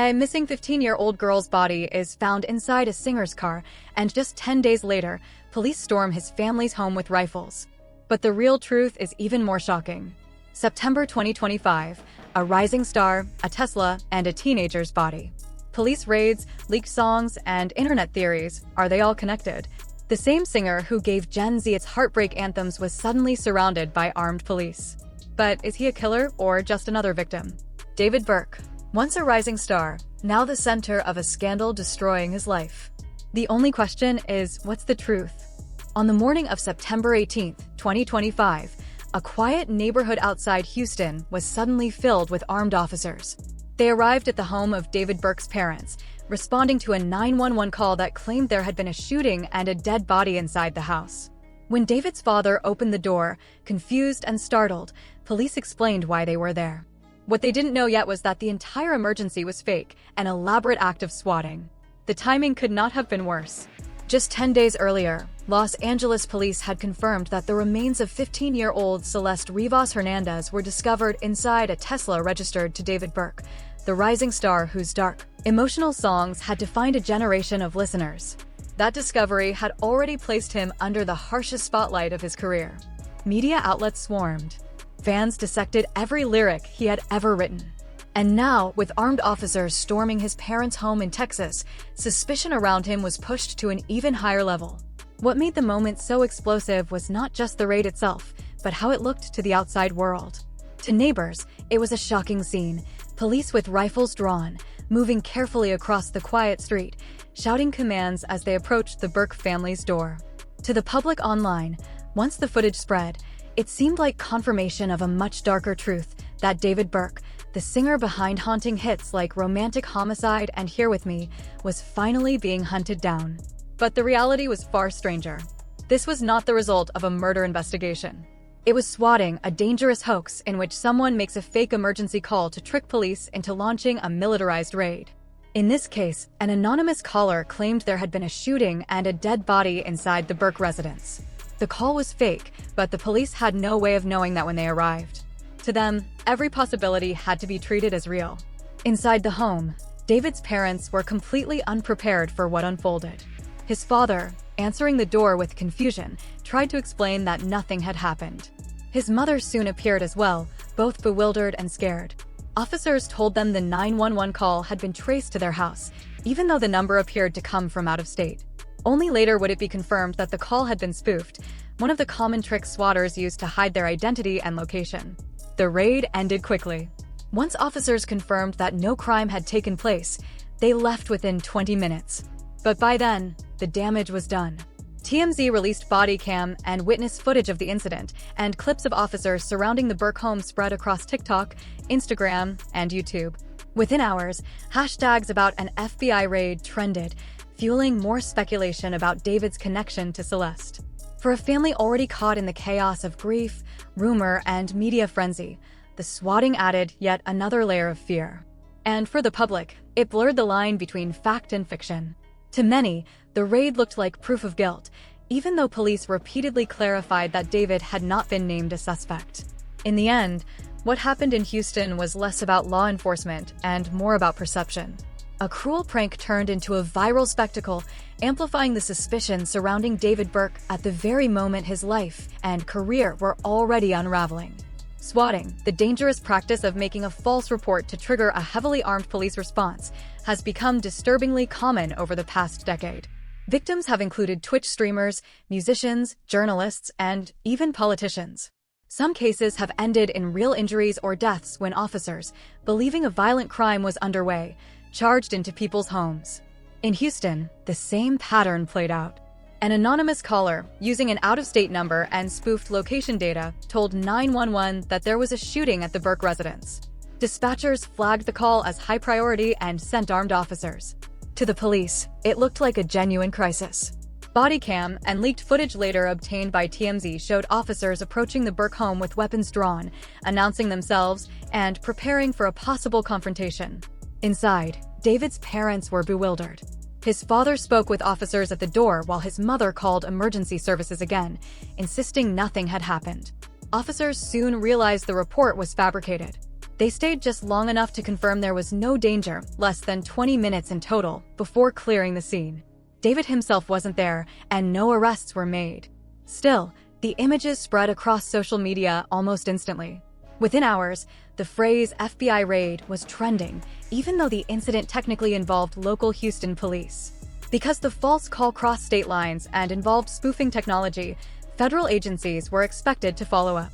A missing 15-year-old girl's body is found inside a singer's car, and just 10 days later, police storm his family's home with rifles. But the real truth is even more shocking. September 2025, a rising star, a Tesla, and a teenager's body. Police raids, leaked songs, and internet theories, are they all connected? The same singer who gave Gen Z its heartbreak anthems was suddenly surrounded by armed police. But is he a killer or just another victim? David Burke, once a rising star, now the center of a scandal destroying his life. The only question is, what's the truth? On the morning of September 18, 2025, a quiet neighborhood outside Houston was suddenly filled with armed officers. They arrived at the home of David Burke's parents, responding to a 911 call that claimed there had been a shooting and a dead body inside the house. When David's father opened the door, confused and startled, police explained why they were there. What they didn't know yet was that the entire emergency was fake, an elaborate act of swatting. The timing could not have been worse. Just 10 days earlier, Los Angeles police had confirmed that the remains of 15-year-old Celeste Rivas Hernandez were discovered inside a Tesla registered to David Burke, the rising star whose dark, emotional songs had defined a generation of listeners. That discovery had already placed him under the harshest spotlight of his career. Media outlets swarmed. Fans dissected every lyric he had ever written. And now, with armed officers storming his parents' home in Texas, suspicion around him was pushed to an even higher level. What made the moment so explosive was not just the raid itself, but how it looked to the outside world. To neighbors, it was a shocking scene. Police with rifles drawn, moving carefully across the quiet street, shouting commands as they approached the Burke family's door. To the public online, once the footage spread, it seemed like confirmation of a much darker truth, that David Burke, the singer behind haunting hits like Romantic Homicide and Here With Me, was finally being hunted down. But the reality was far stranger. This was not the result of a murder investigation. It was swatting, a dangerous hoax in which someone makes a fake emergency call to trick police into launching a militarized raid. In this case, an anonymous caller claimed there had been a shooting and a dead body inside the Burke residence. The call was fake, but the police had no way of knowing that when they arrived. To them, every possibility had to be treated as real. Inside the home, David's parents were completely unprepared for what unfolded. His father, answering the door with confusion, tried to explain that nothing had happened. His mother soon appeared as well, both bewildered and scared. Officers told them the 911 call had been traced to their house, even though the number appeared to come from out of state. Only later would it be confirmed that the call had been spoofed, one of the common tricks swatters use to hide their identity and location. The raid ended quickly. Once officers confirmed that no crime had taken place, they left within 20 minutes. But by then, the damage was done. TMZ released body cam and witness footage of the incident, and clips of officers surrounding the Burke home spread across TikTok, Instagram, and YouTube. Within hours, hashtags about an FBI raid trended, fueling more speculation about David's connection to Celeste. For a family already caught in the chaos of grief, rumor, and media frenzy, the swatting added yet another layer of fear. And for the public, it blurred the line between fact and fiction. To many, the raid looked like proof of guilt, even though police repeatedly clarified that David had not been named a suspect. In the end, what happened in Houston was less about law enforcement and more about perception. A cruel prank turned into a viral spectacle, amplifying the suspicion surrounding David Burke at the very moment his life and career were already unraveling. Swatting, the dangerous practice of making a false report to trigger a heavily armed police response, has become disturbingly common over the past decade. Victims have included Twitch streamers, musicians, journalists, and even politicians. Some cases have ended in real injuries or deaths when officers, believing a violent crime was underway, charged into people's homes. In Houston, the same pattern played out. An anonymous caller, using an out-of-state number and spoofed location data, told 911 that there was a shooting at the Burke residence. Dispatchers flagged the call as high priority and sent armed officers. To the police, it looked like a genuine crisis. Body cam and leaked footage later obtained by TMZ showed officers approaching the Burke home with weapons drawn, announcing themselves, and preparing for a possible confrontation. Inside, David's parents were bewildered. His father spoke with officers at the door while his mother called emergency services again, insisting nothing had happened. Officers soon realized the report was fabricated. They stayed just long enough to confirm there was no danger, less than 20 minutes in total, before clearing the scene. David himself wasn't there, and no arrests were made. Still, the images spread across social media almost instantly. Within hours, the phrase FBI raid was trending, even though the incident technically involved local Houston police. Because the false call crossed state lines and involved spoofing technology, federal agencies were expected to follow up.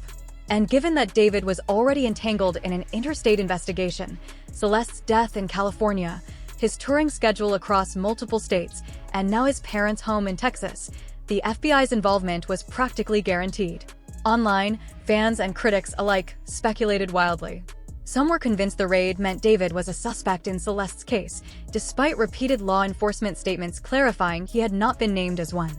And given that David was already entangled in an interstate investigation, Celeste's death in California, his touring schedule across multiple states, and now his parents' home in Texas, the FBI's involvement was practically guaranteed. Online, fans and critics alike speculated wildly. Some were convinced the raid meant David was a suspect in Celeste's case, despite repeated law enforcement statements clarifying he had not been named as one.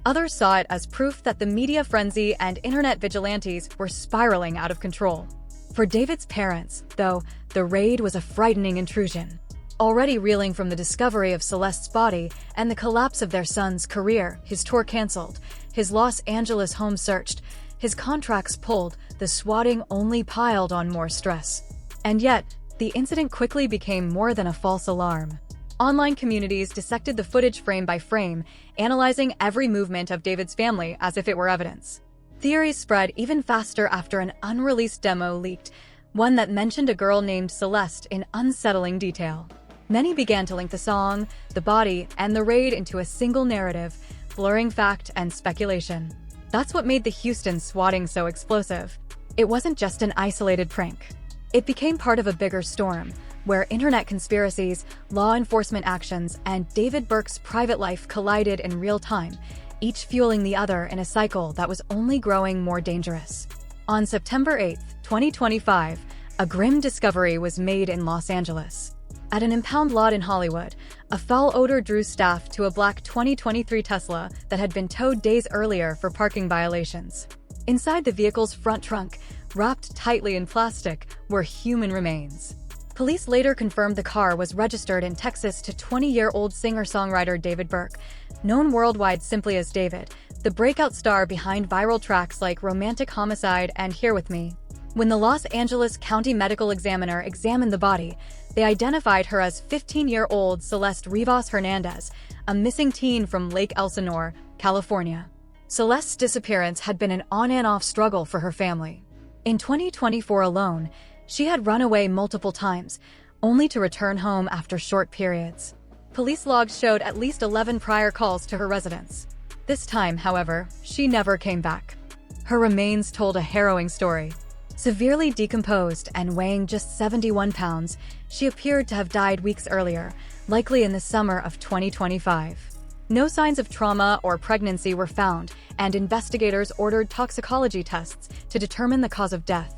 Others saw it as proof that the media frenzy and internet vigilantes were spiraling out of control. For David's parents, though, the raid was a frightening intrusion. Already reeling from the discovery of Celeste's body and the collapse of their son's career, his tour canceled, his Los Angeles home searched, his contracts pulled, the swatting only piled on more stress. And yet, the incident quickly became more than a false alarm. Online communities dissected the footage frame by frame, analyzing every movement of David's family as if it were evidence. Theories spread even faster after an unreleased demo leaked, one that mentioned a girl named Celeste in unsettling detail. Many began to link the song, the body, and the raid into a single narrative, blurring fact and speculation. That's what made the Houston swatting so explosive. It wasn't just an isolated prank. It became part of a bigger storm, where internet conspiracies, law enforcement actions, and David Burke's private life collided in real time, each fueling the other in a cycle that was only growing more dangerous. On September 8, 2025, a grim discovery was made in Los Angeles. At an impound lot in Hollywood, a foul odor drew staff to a black 2023 Tesla that had been towed days earlier for parking violations. Inside the vehicle's front trunk, wrapped tightly in plastic, were human remains. Police later confirmed the car was registered in Texas to 20-year-old singer-songwriter David Burke, known worldwide simply as David, the breakout star behind viral tracks like Romantic Homicide and Here With Me. When the Los Angeles County Medical Examiner examined the body, they identified her as 15-year-old Celeste Rivas Hernandez, a missing teen from Lake Elsinore, California. Celeste's disappearance had been an on-and-off struggle for her family. In 2024 alone, she had run away multiple times, only to return home after short periods. Police logs showed at least 11 prior calls to her residence. This time, however, she never came back. Her remains told a harrowing story. Severely decomposed and weighing just 71 pounds, she appeared to have died weeks earlier, likely in the summer of 2025. No signs of trauma or pregnancy were found, and investigators ordered toxicology tests to determine the cause of death.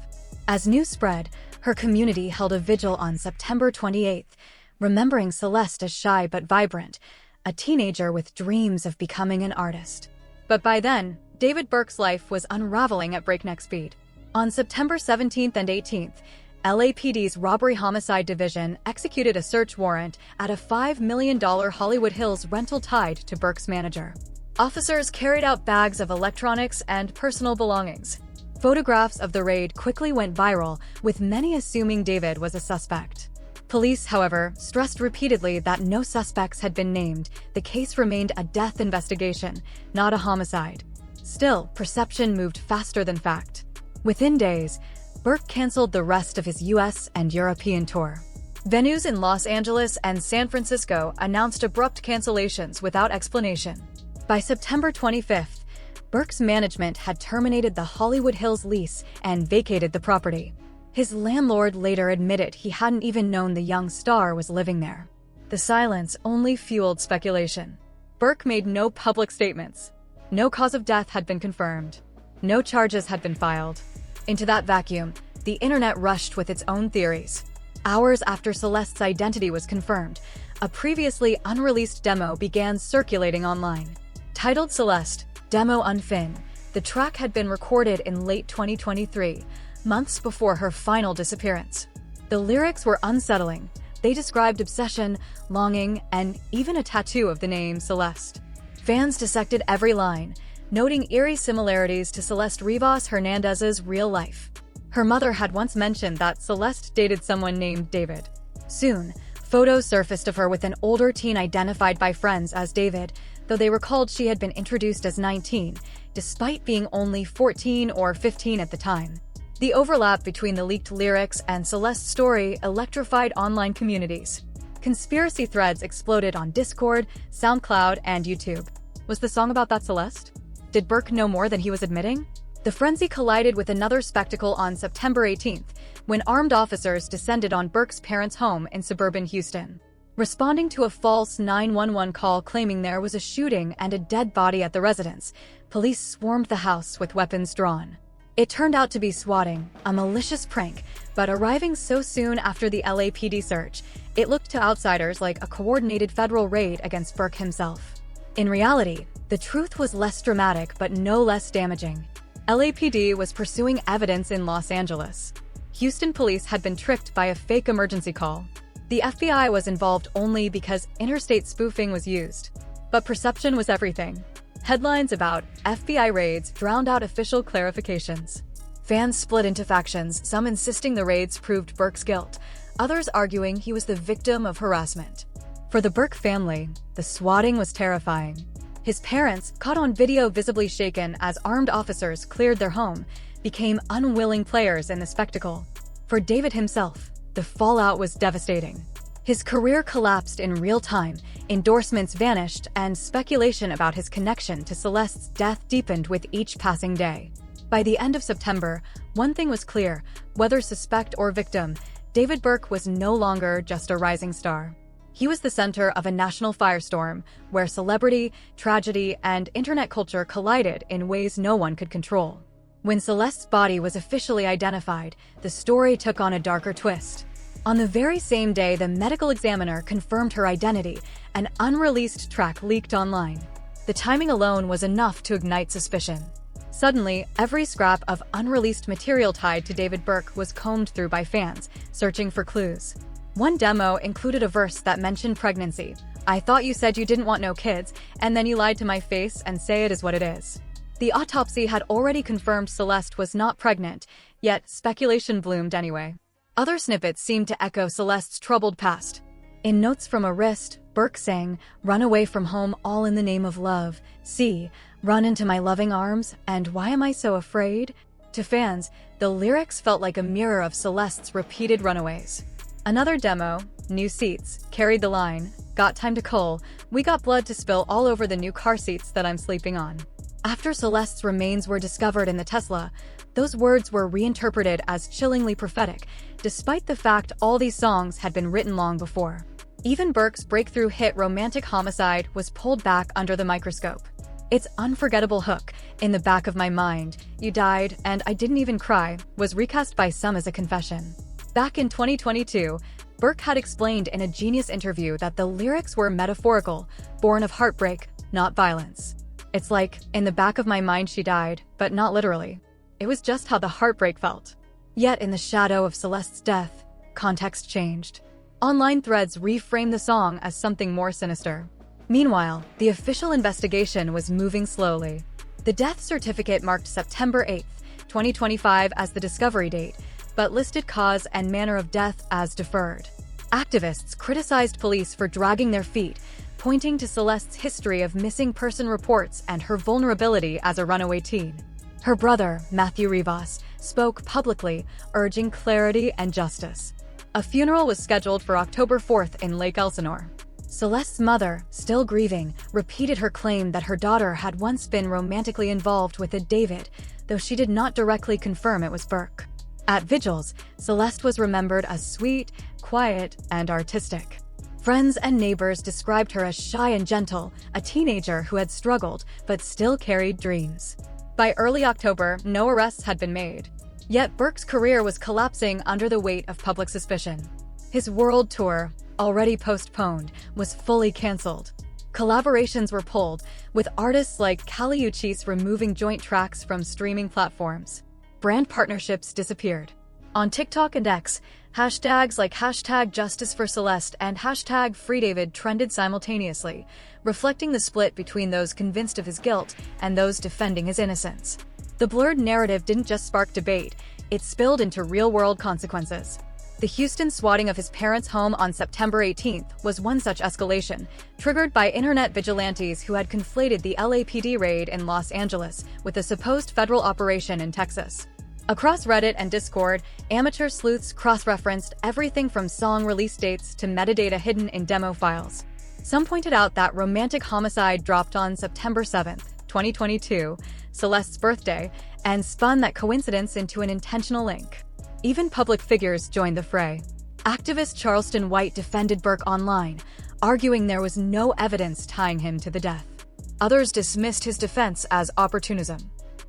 As news spread, her community held a vigil on September 28th, remembering Celeste as shy but vibrant, a teenager with dreams of becoming an artist. But by then, David Burke's life was unraveling at breakneck speed. On September 17th and 18th, LAPD's Robbery Homicide Division executed a search warrant at a $5 million Hollywood Hills rental tied to Burke's manager. Officers carried out bags of electronics and personal belongings. Photographs of the raid quickly went viral, with many assuming David was a suspect. Police, however, stressed repeatedly that no suspects had been named. The case remained a death investigation, not a homicide. Still, perception moved faster than fact. Within days, Burke canceled the rest of his US and European tour. Venues in Los Angeles and San Francisco announced abrupt cancellations without explanation. By September 25th, Burke's management had terminated the Hollywood Hills lease and vacated the property. His landlord later admitted he hadn't even known the young star was living there. The silence only fueled speculation. Burke made no public statements. No cause of death had been confirmed. No charges had been filed. Into that vacuum, the internet rushed with its own theories. Hours after Celeste's identity was confirmed, a previously unreleased demo began circulating online. Titled Celeste, Demo Unfin, the track had been recorded in late 2023, months before her final disappearance. The lyrics were unsettling. They described obsession, longing, and even a tattoo of the name Celeste. Fans dissected every line, noting eerie similarities to Celeste Rivas Hernandez's real life. Her mother had once mentioned that Celeste dated someone named David. Soon, photos surfaced of her with an older teen identified by friends as David, though they recalled she had been introduced as 19, despite being only 14 or 15 at the time. The overlap between the leaked lyrics and Celeste's story electrified online communities. Conspiracy threads exploded on Discord, SoundCloud, and YouTube. Was the song about that Celeste? Did Burke know more than he was admitting? The frenzy collided with another spectacle on September 18th, when armed officers descended on Burke's parents' home in suburban Houston. Responding to a false 911 call claiming there was a shooting and a dead body at the residence, police swarmed the house with weapons drawn. It turned out to be swatting, a malicious prank, but arriving so soon after the LAPD search, it looked to outsiders like a coordinated federal raid against Burke himself. In reality, the truth was less dramatic but no less damaging. LAPD was pursuing evidence in Los Angeles. Houston police had been tricked by a fake emergency call. The FBI was involved only because interstate spoofing was used. But perception was everything. Headlines about FBI raids drowned out official clarifications. Fans split into factions, some insisting the raids proved Burke's guilt, others arguing he was the victim of harassment. For the Burke family, the swatting was terrifying. His parents, caught on video visibly shaken as armed officers cleared their home, became unwilling players in the spectacle. For David himself, the fallout was devastating. His career collapsed in real time, endorsements vanished, and speculation about his connection to Celeste's death deepened with each passing day. By the end of September, one thing was clear: whether suspect or victim, David Burke was no longer just a rising star. He was the center of a national firestorm, where celebrity, tragedy, and internet culture collided in ways no one could control. When Celeste's body was officially identified, the story took on a darker twist. On the very same day the medical examiner confirmed her identity, an unreleased track leaked online. The timing alone was enough to ignite suspicion. Suddenly, every scrap of unreleased material tied to David Burke was combed through by fans, searching for clues. One demo included a verse that mentioned pregnancy. "I thought you said you didn't want no kids, and then you lied to my face and say it is what it is." The autopsy had already confirmed Celeste was not pregnant, yet speculation bloomed anyway. Other snippets seemed to echo Celeste's troubled past. In notes from a wrist, Burke sang, "Run away from home all in the name of love. See, run into my loving arms, and why am I so afraid?" To fans, the lyrics felt like a mirror of Celeste's repeated runaways. Another demo, "New Seats," carried the line, "Got time to cull, we got blood to spill all over the new car seats that I'm sleeping on." After Celeste's remains were discovered in the Tesla, those words were reinterpreted as chillingly prophetic, despite the fact all these songs had been written long before. Even Burke's breakthrough hit Romantic Homicide was pulled back under the microscope. Its unforgettable hook, "In the back of my mind, you died, and I didn't even cry," was recast by some as a confession. Back in 2022, Burke had explained in a Genius interview that the lyrics were metaphorical, born of heartbreak, not violence. It's like, in the back of my mind she died, but not literally. It was just how the heartbreak felt. Yet in the shadow of Celeste's death, context changed. Online threads reframed the song as something more sinister. Meanwhile, the official investigation was moving slowly. The death certificate marked September 8, 2025 as the discovery date, but listed cause and manner of death as deferred. Activists criticized police for dragging their feet, pointing to Celeste's history of missing person reports and her vulnerability as a runaway teen. Her brother, Matthew Rivas, spoke publicly, urging clarity and justice. A funeral was scheduled for October 4th in Lake Elsinore. Celeste's mother, still grieving, repeated her claim that her daughter had once been romantically involved with a David, though she did not directly confirm it was Burke. At vigils, Celeste was remembered as sweet, quiet, and artistic. Friends and neighbors described her as shy and gentle, a teenager who had struggled but still carried dreams. By early October, no arrests had been made. Yet Burke's career was collapsing under the weight of public suspicion. His world tour, already postponed, was fully canceled. Collaborations were pulled, with artists like Kali Uchis removing joint tracks from streaming platforms. Brand partnerships disappeared. On TikTok and X, hashtags like #JusticeForCeleste and #FreeDavid trended simultaneously, reflecting the split between those convinced of his guilt and those defending his innocence. The blurred narrative didn't just spark debate, it spilled into real-world consequences. The Houston swatting of his parents' home on September 18th was one such escalation, triggered by internet vigilantes who had conflated the LAPD raid in Los Angeles with a supposed federal operation in Texas. Across Reddit and Discord, amateur sleuths cross-referenced everything from song release dates to metadata hidden in demo files. Some pointed out that romantic homicide dropped on September 7th, 2022, Celeste's birthday, and spun that coincidence into an intentional link. Even public figures joined the fray. Activist Charleston White defended Burke online, arguing there was no evidence tying him to the death. Others dismissed his defense as opportunism.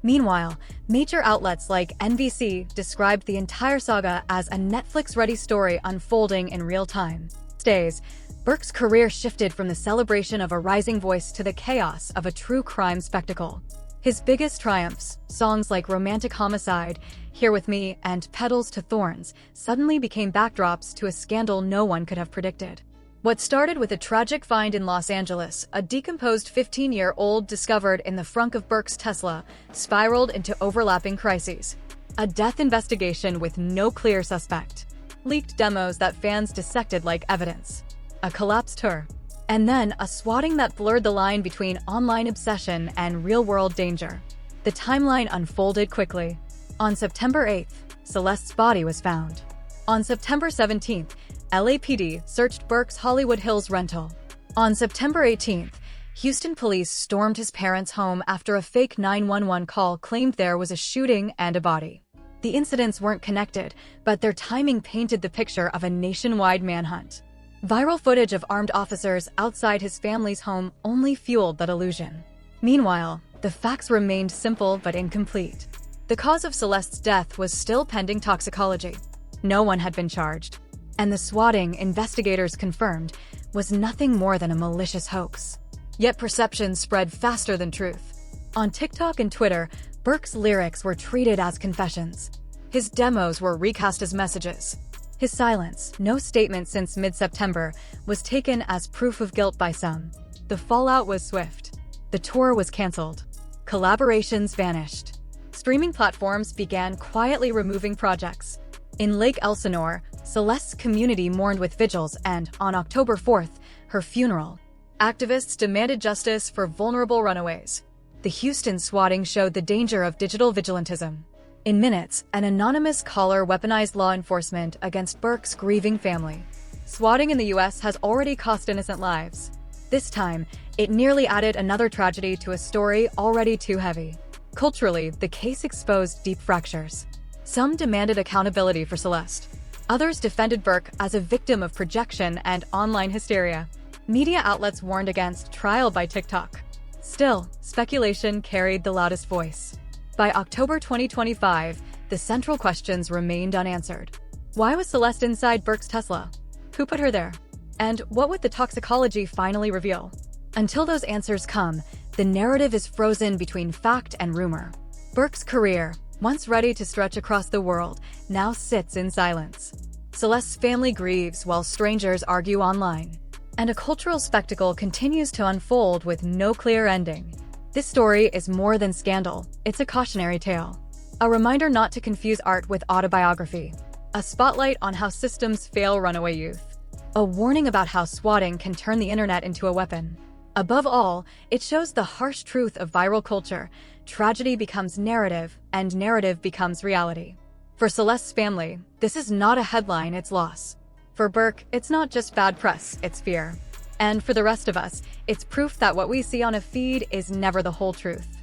Meanwhile, major outlets like NBC described the entire saga as a Netflix-ready story unfolding in real time. Days, Burke's career shifted from the celebration of a rising voice to the chaos of a true crime spectacle. His biggest triumphs, songs like Romantic Homicide, Here With Me, and Petals to Thorns, suddenly became backdrops to a scandal no one could have predicted. What started with a tragic find in Los Angeles, a decomposed 15-year-old discovered in the frunk of Burke's Tesla, spiraled into overlapping crises. A death investigation with no clear suspect. Leaked demos that fans dissected like evidence. A collapsed tour. And then a swatting that blurred the line between online obsession and real-world danger. The timeline unfolded quickly. On September 8th, Celeste's body was found. On September 17th, LAPD searched Burke's Hollywood Hills rental. On September 18th, Houston police stormed his parents' home after a fake 911 call claimed there was a shooting and a body. The incidents weren't connected, but their timing painted the picture of a nationwide manhunt. Viral footage of armed officers outside his family's home only fueled that illusion. Meanwhile, the facts remained simple but incomplete. The cause of Celeste's death was still pending toxicology. No one had been charged. And the swatting, investigators confirmed, was nothing more than a malicious hoax. Yet perception spread faster than truth. On TikTok and Twitter, Burke's lyrics were treated as confessions. His demos were recast as messages. His silence, no statement since mid-September, was taken as proof of guilt by some. The fallout was swift. The tour was canceled. Collaborations vanished. Streaming platforms began quietly removing projects. In Lake Elsinore, Celeste's community mourned with vigils and, on October 4th, her funeral. Activists demanded justice for vulnerable runaways. The Houston swatting showed the danger of digital vigilantism. In minutes, an anonymous caller weaponized law enforcement against Burke's grieving family. Swatting in the U.S. has already cost innocent lives. This time, it nearly added another tragedy to a story already too heavy. Culturally, the case exposed deep fractures. Some demanded accountability for Celeste. Others defended Burke as a victim of projection and online hysteria. Media outlets warned against trial by TikTok. Still, speculation carried the loudest voice. By October 2025, the central questions remained unanswered. Why was Celeste inside Burke's Tesla? Who put her there? And what would the toxicology finally reveal? Until those answers come, the narrative is frozen between fact and rumor. Burke's career, once ready to stretch across the world, now sits in silence. Celeste's family grieves while strangers argue online. And a cultural spectacle continues to unfold with no clear ending. This story is more than scandal, it's a cautionary tale. A reminder not to confuse art with autobiography. A spotlight on how systems fail runaway youth. A warning about how swatting can turn the internet into a weapon. Above all, it shows the harsh truth of viral culture. Tragedy becomes narrative, and narrative becomes reality. For Celeste's family, this is not a headline, it's loss. For Burke, it's not just bad press, it's fear. And for the rest of us, it's proof that what we see on a feed is never the whole truth.